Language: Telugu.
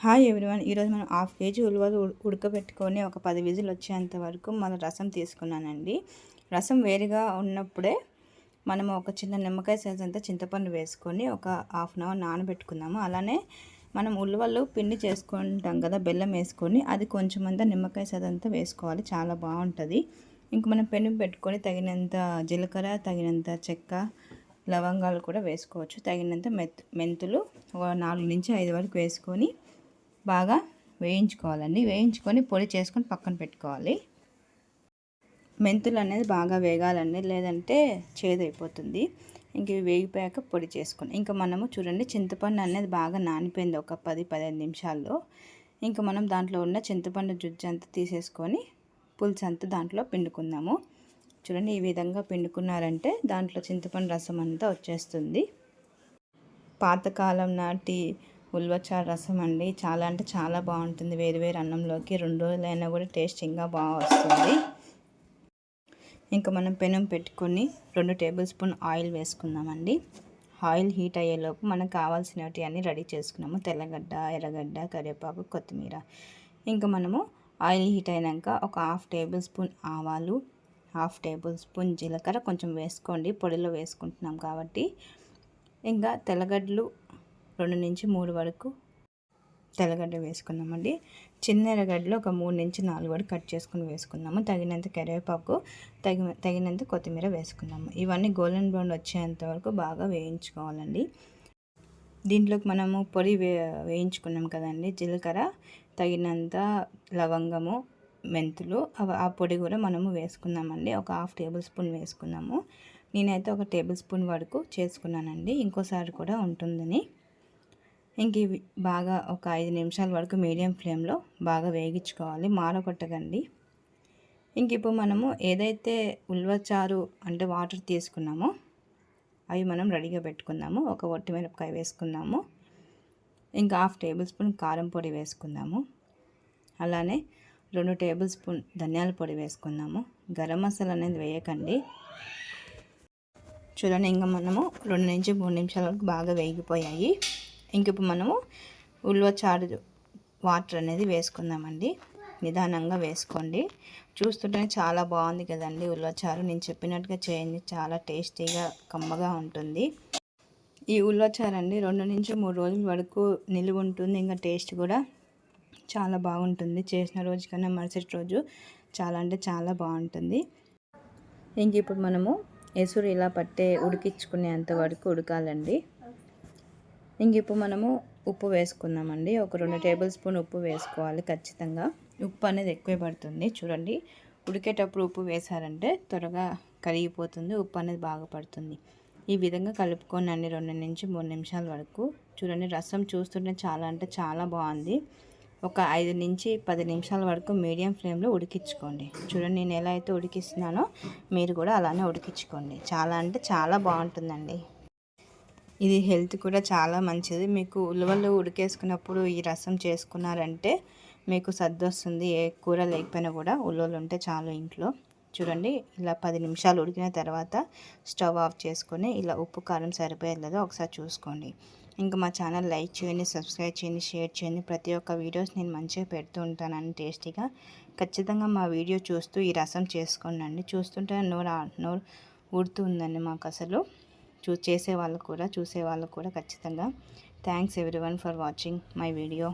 Hi everyone. ఈరోజు మనం హాఫ్ కేజీ ఉలవలు ఉడకబెట్టుకొని ఒక 10 విజిల్ వచ్చేంత వరకు మన రసం తీసుకున్నానండి. రసం వేడిగా ఉన్నప్పుడే మనము ఒక చిన్న నిమ్మకాయ సైజ్ అంతా చింతపండు వేసుకొని ఒక హాఫ్ అన్ అవర్ నానబెట్టుకుందాము. అలానే మనం ఉలవలు పిండి చేసుకుంటాం కదా, బెల్లం వేసుకొని అది కొంచెం అంతా నిమ్మకాయ సైజ్ అంతా వేసుకోవాలి, చాలా బాగుంటుంది. ఇంక మనం పెనుగు పెట్టుకొని తగినంత జీలకర్ర, తగినంత చెక్క, లవంగాలు కూడా వేసుకోవచ్చు. తగినంత మెంతులు ఒక 4 నుంచి 5 వరకు వేసుకొని బాగా వేయించుకోవాలండి. వేయించుకొని పొడి చేసుకొని పక్కన పెట్టుకోవాలి. మెంతులు అనేది బాగా వేగాలండి, లేదంటే చేదైపోతుంది. ఇంక ఇవి వేగిపోయాక పొడి చేసుకొని ఇంకా మనము చూడండి, చింతపండు అనేది బాగా నానిపోయింది ఒక 10-15 నిమిషాల్లో. ఇంకా మనం దాంట్లో ఉన్న చింతపండు జుజ్జు అంతా తీసేసుకొని పులుసు అంతా దాంట్లో పిండుకుందాము. చూడండి, ఈ విధంగా పిండుకున్నారంటే దాంట్లో చింతపండు రసం అంతా వచ్చేస్తుంది. పాతకాలం నాటి ఉల్వచారు రసం అండి. చాలా అంటే చాలా బాగుంటుంది. వేరు వేరు అన్నంలోకి 2 రోజులైనా కూడా టేస్టింగ్గా బాగా వస్తుంది. ఇంకా మనం పెనం పెట్టుకొని 2 టేబుల్ స్పూన్ ఆయిల్ వేసుకుందామండి. ఆయిల్ హీట్ అయ్యేలోపు మనకు కావాల్సినవి అన్నీ రెడీ చేసుకున్నాము. తెల్లగడ్డ, ఎర్రగడ్డ, కరివేపాకు, కొత్తిమీర. ఇంకా మనము ఆయిల్ హీట్ అయినాక ఒక 1/2 టేబుల్ స్పూన్ ఆవాలు, 1/2 టేబుల్ స్పూన్ జీలకర్ర కొంచెం వేసుకోండి, పొడిలో వేసుకుంటున్నాం కాబట్టి. ఇంకా తెల్లగడ్డలు 2 నుంచి 3 వరకు తెల్లగడ్డ వేసుకుందామండి. చిన్న ఎర్రగడ్డలు ఒక 3 నుంచి 4 వరకు కట్ చేసుకుని వేసుకుందాము. తగినంత కరివేపాకు, తగినంత కొత్తిమీర వేసుకుందాము. ఇవన్నీ గోల్డెన్ బ్రౌన్ వచ్చేంత వరకు బాగా వేయించుకోవాలండి. దీంట్లోకి మనము పొడి వేయించుకున్నాం కదండి, జీలకర్ర, తగినంత లవంగము, మెంతులు, ఆ పొడి కూడా మనము వేసుకుందామండి. ఒక 1/2 టేబుల్ స్పూన్ వేసుకున్నాము. నేనైతే ఒక టేబుల్ స్పూన్ వరకు చేసుకున్నానండి, ఇంకోసారి కూడా ఉంటుందని. ఇంక ఇవి బాగా ఒక 5 నిమిషాల వరకు మీడియం ఫ్లేమ్లో బాగా వేగించుకోవాలి, మారగొట్టకండి. ఇంక ఇప్పుడు మనము ఏదైతే ఉల్వచారు అంటే వాటర్ తీసుకున్నామో అవి మనం రెడీగా పెట్టుకుందాము. ఒక ఒట్టిమిరపకాయ వేసుకుందాము. ఇంకా 1/2 టేబుల్ స్పూన్ కారం పొడి వేసుకుందాము. అలానే 2 టేబుల్ స్పూన్ ధనియాల పొడి వేసుకుందాము. గరం మసాలా అనేది వేయకండి. చూడండి, ఇంకా మనము 2 నుంచి 3 నిమిషాల వరకు బాగా వేగిపోయాయి. ఇంక ఇప్పుడు మనము ఉల్వచారు వాటర్ అనేది వేసుకుందామండి. నిదానంగా వేసుకోండి. చూస్తుంటేనే చాలా బాగుంది కదండి ఉల్వచారు. నేను చెప్పినట్టుగా చేయండి, చాలా టేస్టీగా కమ్మగా ఉంటుంది. ఈ ఉల్వచారు అండి 2 నుంచి 3 రోజుల వరకు నిలువ ఉంటుంది. ఇంకా టేస్ట్ కూడా చాలా బాగుంటుంది. చేసిన రోజు కన్నా మరుసటి రోజు చాలా అంటే చాలా బాగుంటుంది. ఇంక ఇప్పుడు మనము ఎసురు ఇలా పట్టే ఉడికించుకునేంత వరకు ఉడకాలండి. ఇంక ఇప్పుడు మనము ఉప్పు వేసుకుందామండి. ఒక 2 టేబుల్ స్పూన్ ఉప్పు వేసుకోవాలి ఖచ్చితంగా. ఉప్పు అనేది ఎక్కువ పడుతుంది. చూడండి, ఉడికేటప్పుడు ఉప్పు వేసారంటే త్వరగా కరిగిపోతుంది, ఉప్పు అనేది బాగా పడుతుంది. ఈ విధంగా కలుపుకోనండి 2 నుంచి 3 నిమిషాల వరకు. చూడండి, రసం చూస్తుంటే చాలా అంటే చాలా బాగుంది. ఒక 5 నుంచి 10 నిమిషాల వరకు మీడియం ఫ్లేమ్లో ఉడికించుకోండి. చూడండి, నేను ఎలా అయితే ఉడికిస్తున్నానో మీరు కూడా అలానే ఉడికించుకోండి. చాలా అంటే చాలా బాగుంటుందండి. ఇది హెల్త్ కూడా చాలా మంచిది. మీకు ఉలవలు ఉడికేసుకున్నప్పుడు ఈ రసం చేసుకున్నారంటే మీకు సర్ది వస్తుంది. ఏ కూర లేకపోయినా కూడా ఉలవలు ఉంటే చాలు ఇంట్లో. చూడండి, ఇలా 10 నిమిషాలు ఉడికిన తర్వాత స్టవ్ ఆఫ్ చేసుకొని ఇలా ఉప్పు కారం సరిపోయేది ఒకసారి చూసుకోండి. ఇంకా మా ఛానల్ లైక్ చేయండి, సబ్స్క్రైబ్ చేయండి, షేర్ చేయండి. ప్రతి ఒక్క వీడియోస్ నేను మంచిగా పెడుతూ ఉంటానని టేస్టీగా. ఖచ్చితంగా మా వీడియో చూస్తూ ఈ రసం చేసుకోండి. చూస్తుంటే నోరు ఊడుతుందండి మాకు అసలు. చూసే వాళ్ళకు కూడా ఖచ్చితంగా. Thanks everyone for watching my video.